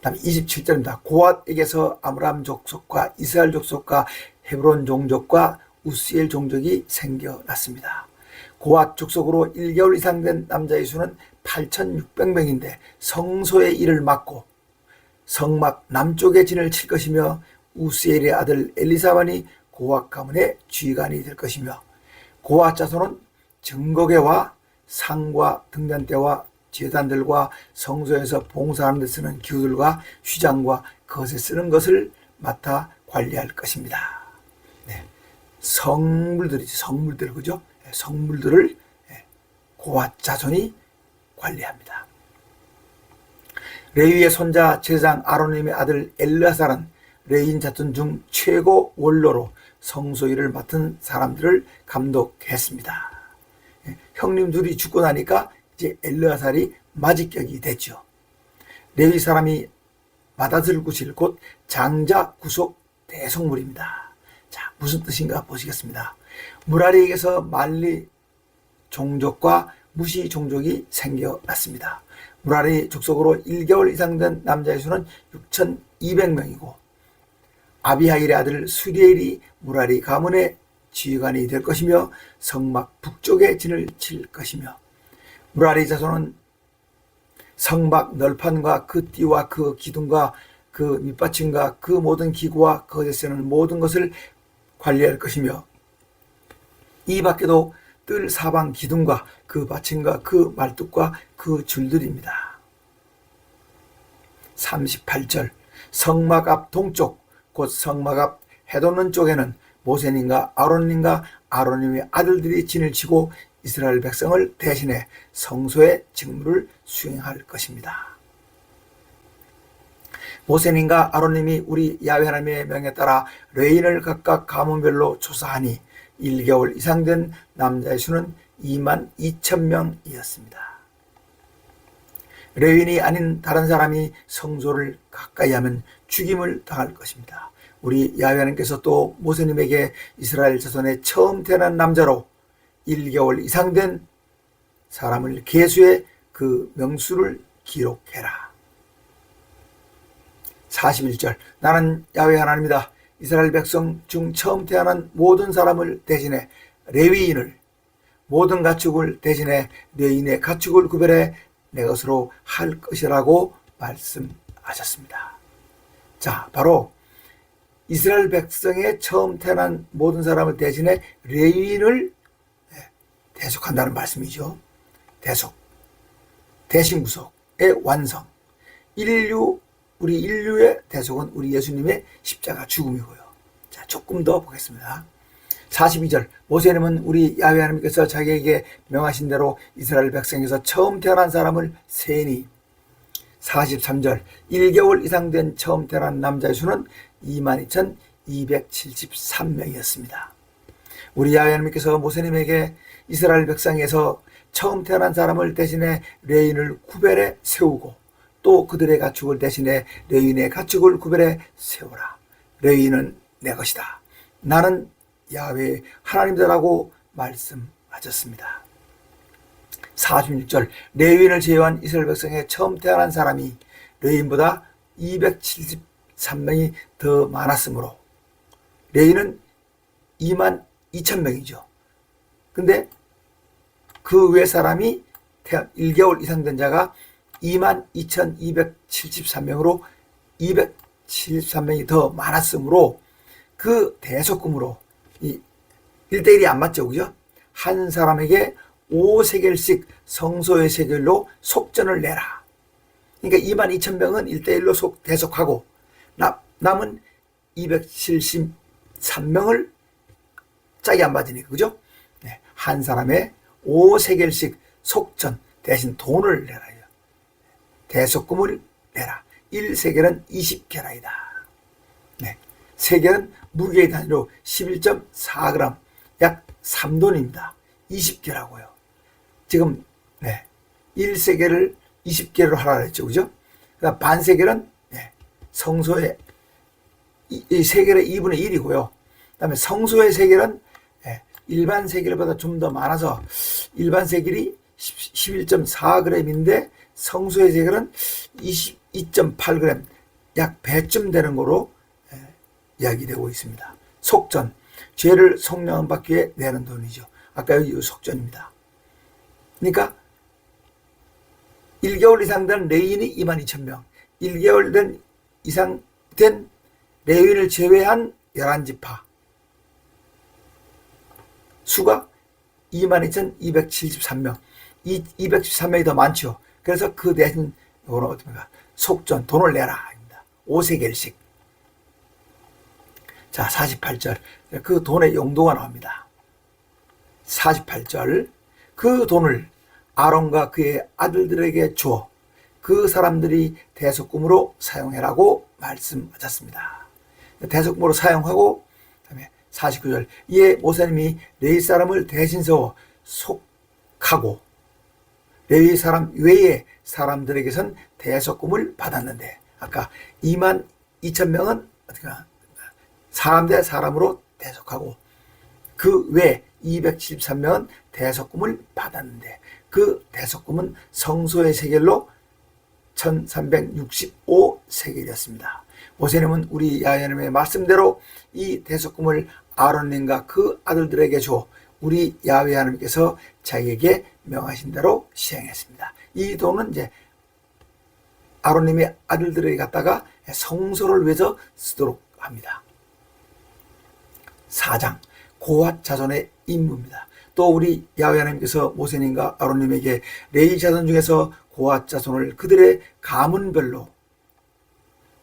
다음 27절입니다. 고핫에게서 아므람 족속과 이스라엘 족속과 헤브론 종족과 우시엘 종족이 생겨났습니다. 고핫 족속으로 1개월 이상 된 남자의 수는 8,600명인데 성소의 일을 맡고 성막 남쪽에 진을 칠 것이며 우시엘의 아들 엘리사반이 고핫 가문의 지휘관이 될 것이며 고핫 자손은 증거궤와 상과 등잔대와 제단들과 성소에서 봉사하는 데 쓰는 기구들과 휘장과 그것에 쓰는 것을 맡아 관리할 것입니다. 네. 성물들이지, 성물들, 그죠? 성물들을 고핫 자손이 관리합니다. 레위의 손자 제사장 아론님의 아들 엘르아살은 레위인 자손 중 최고 원로로 성소 일을 맡은 사람들을 감독했습니다. 형님 둘이 죽고 나니까 이제 엘르아살이 맞이격이 됐죠. 레위 사람이 맏아들 구실 곧 장자 구속 대속물입니다. 자, 무슨 뜻인가 보시겠습니다. 무라리에게서 말리 종족과 무시 종족이 생겨났습니다. 무라리 족속으로 1개월 이상 된 남자의 수는 6,200명이고 아비하일의 아들 수리엘이 무라리 가문의 지휘관이 될 것이며 성막 북쪽에 진을 칠 것이며 무라리 자손은 성막 널판과 그 띠와 그 기둥과 그 밑받침과 그 모든 기구와 거기에 쓰는 모든 것을 관리할 것이며 이 밖에도 뜰 사방 기둥과 그 받침과 그 말뚝과 그 줄들입니다. 38절 성막 앞 동쪽 곧 성막 앞 해돋는 쪽에는 모세님과 아론님과 아론님의 아들들이 진을 치고 이스라엘 백성을 대신해 성소의 직무를 수행할 것입니다. 모세님과 아론님이 우리 야훼 하나님의 명에 따라 레인을 각각 가문별로 조사하니 1개월 이상 된 남자의 수는 22,000명이었습니다. 레윈이 아닌 다른 사람이 성소를 가까이 하면 죽임을 당할 것입니다. 우리 야훼 하나님께서 또 모세님에게 이스라엘 자손의 처음 태어난 남자로 1개월 이상 된 사람을 계수해 그 명수를 기록해라. 41절 나는 야훼 하나님이다. 이스라엘 백성 중 처음 태어난 모든 사람을 대신해 레위인을 모든 가축을 대신해 레위인의 가축을 구별해 내 것으로 할 것이라고 말씀하셨습니다. 자, 바로 이스라엘 백성의 처음 태어난 모든 사람을 대신해 레위인을 대속한다는 말씀이죠. 대속, 대신구속의 완성. 우리 인류의 대속은 우리 예수님의 십자가 죽음이고요. 자, 조금 더 보겠습니다. 42절 모세님은 우리 야훼 하나님께서 자기에게 명하신 대로 이스라엘 백성에서 처음 태어난 사람을 세니 43절 1개월 이상 된 처음 태어난 남자의 수는 22,273명이었습니다. 우리 야훼 하나님께서 모세님에게 이스라엘 백성에서 처음 태어난 사람을 대신해 레인을 구별해 세우고 또 그들의 가축을 대신해 레위인의 가축을 구별해 세우라. 레위인은 내 것이다. 나는 야훼 하나님이다라고 말씀하셨습니다. 46절 레위인을 제외한 이스라엘 백성의 처음 태어난 사람이 레위인보다 273명이 더 많았으므로 레위인은 22,000명이죠. 근데 그 외 사람이 1개월 이상 된 자가 22,273명으로 273명이 더 많았으므로 그 대속금으로 1대1이 안 맞죠, 그죠? 한 사람에게 5세겔씩 성소의 세겔로 속전을 내라. 그러니까 22,000명은 1대1로 대속하고 남은 273명을 짝이 안 맞으니까, 그죠? 네, 한 사람의 5세겔씩 속전 대신 돈을 내라. 대속금을 내라. 1세겔은 20게라이다. 네. 세겔은 무게의 단위로 11.4g, 약 3돈입니다. 20게라고요. 지금 1세겔을 20게로 하라 했죠. 그죠? 그러니까 반세겔은 성소의 이 세겔의 2분의 1이고요. 그다음에 성소의 세겔은 일반 세겔보다 좀 더 많아서 일반 세겔이 11.4g인데 성소의 세겔은 22.8g, 약 배쯤 되는 거로 이야기되고 있습니다. 속전, 죄를 속량함 받기 위해 내는 돈이죠. 아까 여기 속전입니다. 그러니까 1개월 이상 된 레위인이 22,000명, 1개월 된 이상 된 레위인을 제외한 11지파 수가 22,273명, 213명이 더 많죠. 그래서 그 대신 이거는 어떻습니까? 속전, 돈을 내라. 5세겔씩. 자, 48절. 그 돈의 용도가 나옵니다. 48절. 그 돈을 아론과 그의 아들들에게 주어 그 사람들이 대속금으로 사용해라고 말씀하셨습니다. 대속금으로 사용하고, 그다음에 49절. 이에 모세님이 레위 사람을 대신 세워 속하고 레위 사람 외의 사람들에게선 대속금을 받았는데 아까 2만 2천 명은 사람 대 사람으로 대속하고 그 외 273명은 대속금을 받았는데 그 대속금은 성소의 세겔로 1365세겔이었습니다. 모세님은 우리 야훼 하나님의 말씀대로 이 대속금을 아론님과 그 아들들에게 줘 우리 야훼 하나님께서 자기에게 명하신 대로 시행했습니다. 이 돈은 이제 아론님의 아들들에게 갖다가 성소를 위해서 쓰도록 합니다. 4장 고핫 자손의 임무입니다. 또 우리 야훼 하나님께서 모세님과 아론님에게 레위 자손 중에서 고핫 자손을 그들의 가문별로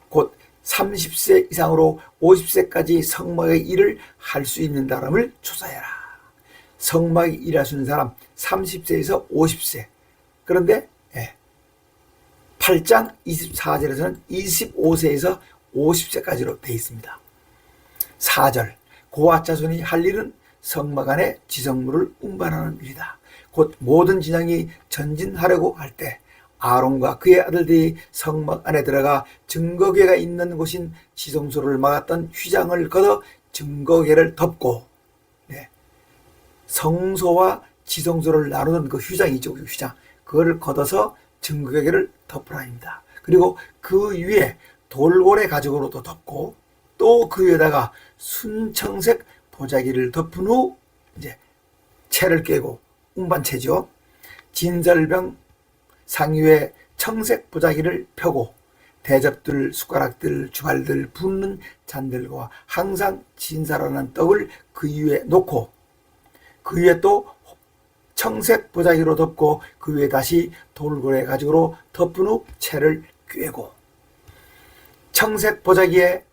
곧 30세 이상으로 50세까지 성막의 일을 할 수 있는 사람을 조사해라. 성막의 일을 할 수 있는 사람 30세에서 50세. 그런데 8장 24절에서는 25세에서 50세까지로 되어 있습니다. 4절 고핫 자손이 할 일은 성막 안에 지성물을 운반하는 일이다. 곧 모든 진영이 전진하려고 할 때 아론과 그의 아들들이 성막 안에 들어가 증거궤가 있는 곳인 지성소를 막았던 휘장을 걷어 증거궤를 덮고 성소와 지성소를 나누는 그 휘장이죠. 그 휘장. 그걸 걷어서 증거궤를 덮으라입니다. 그리고 그 위에 돌고래 가죽으로도 덮고 또 그 위에다가 순청색 보자기를 덮은 후 이제 채를 꿰고 운반채죠. 진설병 상위에 청색 보자기를 펴고 대접들, 숟가락들, 주갈들, 붓는 잔들과 항상 진사라는 떡을 그 위에 놓고 그 위에 또 청색 보자기로 덮고 그 위에 다시 돌고래 가죽으로 덮은 후 채를 꿰고 청색 보자기에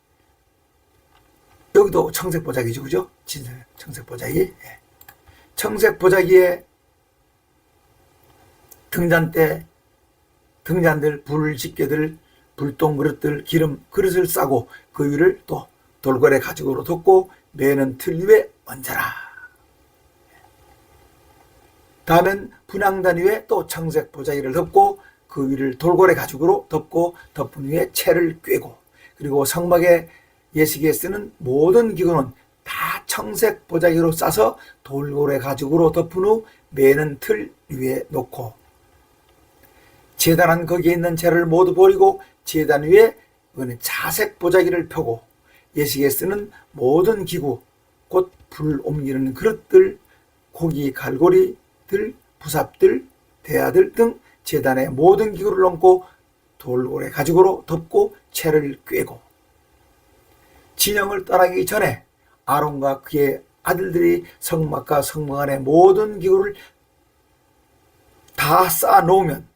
여기도 청색 보자기죠, 그죠? 청색 보자기. 청색 보자기에 등잔대, 등잔들, 불집게들, 불똥 그릇들, 기름 그릇을 싸고 그 위를 또 돌고래 가죽으로 덮고 매는 틀 위에 얹어라. 다음엔 분향단 위에 또 청색 보자기를 덮고 그 위를 돌고래 가죽으로 덮고 덮은 위에 채를 꿰고 그리고 성막에 예식에 쓰는 모든 기구는 다 청색 보자기로 싸서 돌고래 가죽으로 덮은 후 매는 틀 위에 놓고 제단은 거기에 있는 재를 모두 버리고 제단 위에 자색 보자기를 펴고 예식에 쓰는 모든 기구 곧 불 옮기는 그릇들, 고기 갈고리들, 부삽들, 대야들 등 제단의 모든 기구를 얹고 돌고래 가죽으로 덮고 채를 꿰고 진영을 떠나기 전에 아론과 그의 아들들이 성막과 성막 안의 모든 기구를 다 쌓아 놓으면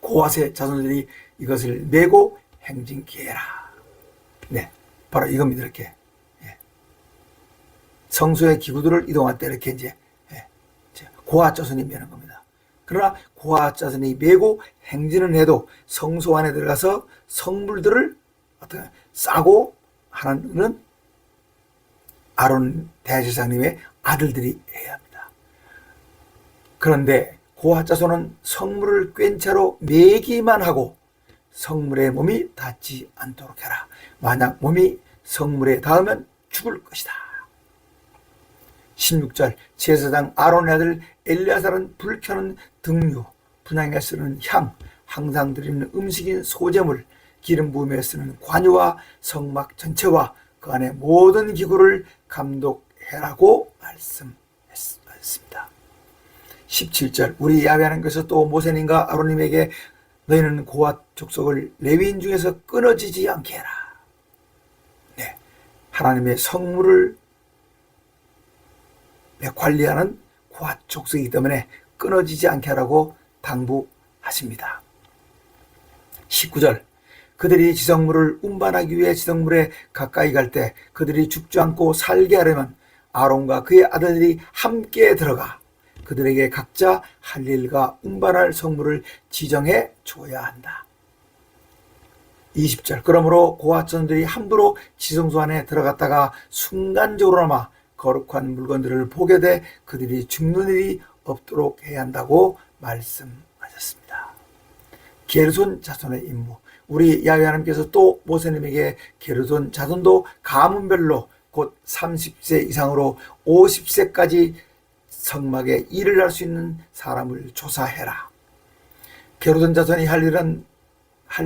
고핫의 자손들이 이것을 메고 행진케 해라. 네, 바로 이겁니다. 이렇게 성소의 기구들을 이동할 때 이렇게 이제 고핫 자손이 메는 겁니다. 그러나 고핫 자손이 메고 행진은 해도 성소 안에 들어가서 성물들을 어떻게 싸고 하는 아론 대제사장님의 아들들이 해야 합니다. 그런데 고핫 자손은 성물을 꿰인 채로 매기만 하고 성물의 몸이 닿지 않도록 해라. 만약 몸이 성물에 닿으면 죽을 것이다. 16절 제사장 아론의 아들 엘리아살은 불 켜는 등유, 분향에 쓰는 향, 항상 드리는 음식인 소재물, 기름 부음에 쓰는 관유와 성막 전체와 그 안에 모든 기구를 감독해라고 말씀했습니다. 17절 우리 야훼 하나님께서 또 모세님과 아론님에게 너희는 고핫 족속을 레위인 중에서 끊어지지 않게 해라. 네, 하나님의 성물을 관리하는 고핫 족속이기 때문에 끊어지지 않게 하라고 당부하십니다. 19절 그들이 지성물을 운반하기 위해 지성물에 가까이 갈 때 그들이 죽지 않고 살게 하려면 아론과 그의 아들들이 함께 들어가 그들에게 각자 할 일과 운반할 성물을 지정해 줘야 한다. 20절 그러므로 고핫 자손들이 함부로 지성소 안에 들어갔다가 순간적으로나마 거룩한 물건들을 보게 돼 그들이 죽는 일이 없도록 해야 한다고 말씀하셨습니다. 게르손 자손의 임무. 우리 야훼 하나님께서 또 모세님에게 게르손 자손도 가문별로 곧 30세 이상으로 50세까지 성막에 일을 할 수 있는 사람을 조사해라. 게르손 자손이 할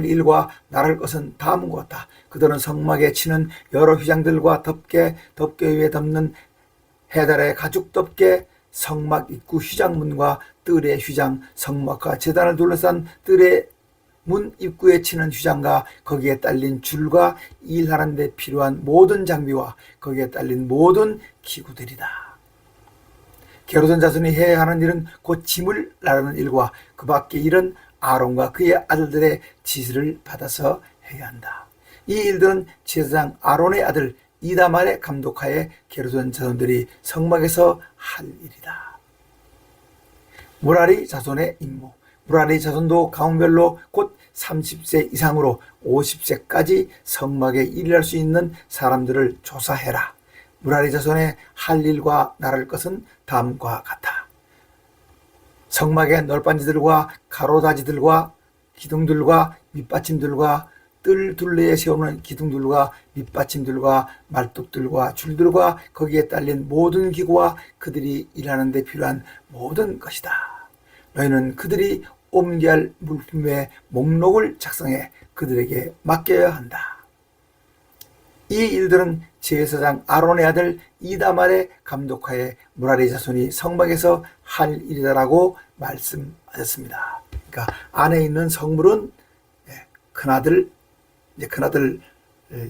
일과 나를 것은 다음과 같다. 그들은 성막에 치는 여러 휘장들과 덮개 위에 덮는 해달의 가죽 덮개, 성막 입구 휘장문과 뜰의 휘장, 성막과 제단을 둘러싼 뜰의 문 입구에 치는 휘장과 거기에 딸린 줄과 일하는 데 필요한 모든 장비와 거기에 딸린 모든 기구들이다. 게르손 자손이 해야 하는 일은 곧 짐을 나르는 일과 그 밖의 일은 아론과 그의 아들들의 지시를 받아서 해야 한다. 이 일들은 제사장 아론의 아들 이다말의 감독하에 게르손 자손들이 성막에서 할 일이다. 무라리 자손의 임무. 무라리 자손도 가문별로 곧 30세 이상으로 50세까지 성막에 일할 수 있는 사람들을 조사해라. 무라리 자손의 할 일과 나를 것은 다음과 같아. 성막의 널빤지들과 가로다지들과 기둥들과 밑받침들과 뜰 둘레에 세우는 기둥들과 밑받침들과 말뚝들과 줄들과 거기에 딸린 모든 기구와 그들이 일하는 데 필요한 모든 것이다. 너희는 그들이 옮겨야 할 물품의 목록을 작성해 그들에게 맡겨야 한다. 이 일들은 제사장 아론의 아들 이다말의 감독하에 무라리 자손이 성막에서 할 일이다라고 말씀하셨습니다. 그러니까 안에 있는 성물은 큰아들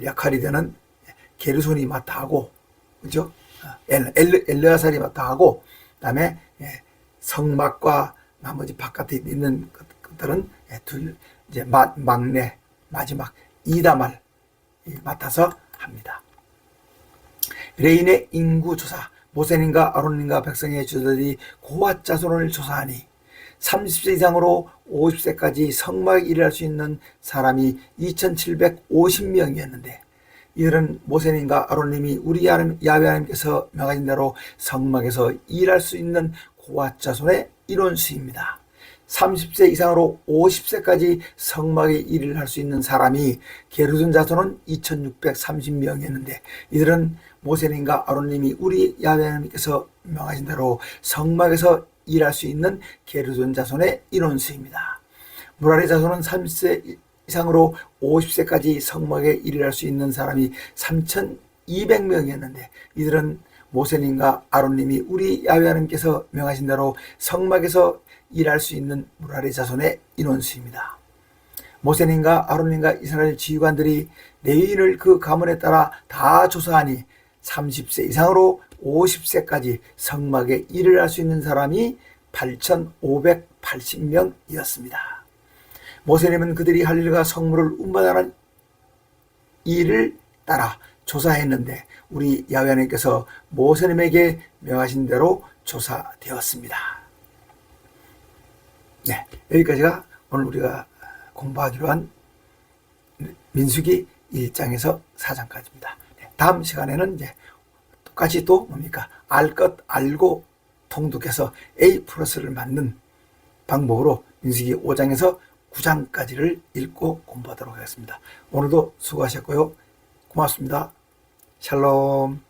역할이 되는 게르손이 맡아 하고, 그죠? 엘르아살이 맡아 하고, 그다음에 성막과 나머지 바깥에 있는 것들은 이제 막내 마지막 이다말 맡아서 합니다. 레인의 인구 조사. 모세님과 아론님과 백성의 주들이 고앗 자손을 조사하니 30세 이상으로 50세까지 성막에 일할 수 있는 사람이 2750명이었는데 이들은 모세님과 아론님이 우리 야훼 하나님께서 명하신 대로 성막에서 일할 수 있는 고앗 자손의 인원수입니다. 30세 이상으로 50세까지 성막에 일을 할 수 있는 사람이 게르손 자손은 2630명이었는데 이들은 모세님과 아론님이 우리 야훼 하나님께서 명하신 대로 성막에서 일할 수 있는 게르손 자손의 인원수입니다. 무라리 자손은 30세 이상으로 50세까지 성막에 일을 할 수 있는 사람이 3200명이었는데 이들은 모세님과 아론님이 우리 야훼 하나님께서 명하신 대로 성막에서 일할 수 있는 무라리 자손의 인원수입니다. 모세님과 아론님과 이스라엘 지휘관들이 레위인을 그 가문에 따라 다 조사하니 30세 이상으로 50세까지 성막에 일을 할 수 있는 사람이 8580명이었습니다. 모세님은 그들이 할 일과 성물을 운반하는 일을 따라 조사했는데 우리 야훼 하나님께서 모세님에게 명하신 대로 조사되었습니다. 네, 여기까지가 오늘 우리가 공부하기로 한 민수기 1장에서 4장까지입니다. 네, 다음 시간에는 이제 똑같이 또 뭡니까? 알 것 알고 통독해서 A 플러스를 맞는 방법으로 민수기 5장에서 9장까지를 읽고 공부하도록 하겠습니다. 오늘도 수고하셨고요. 고맙습니다. 샬롬.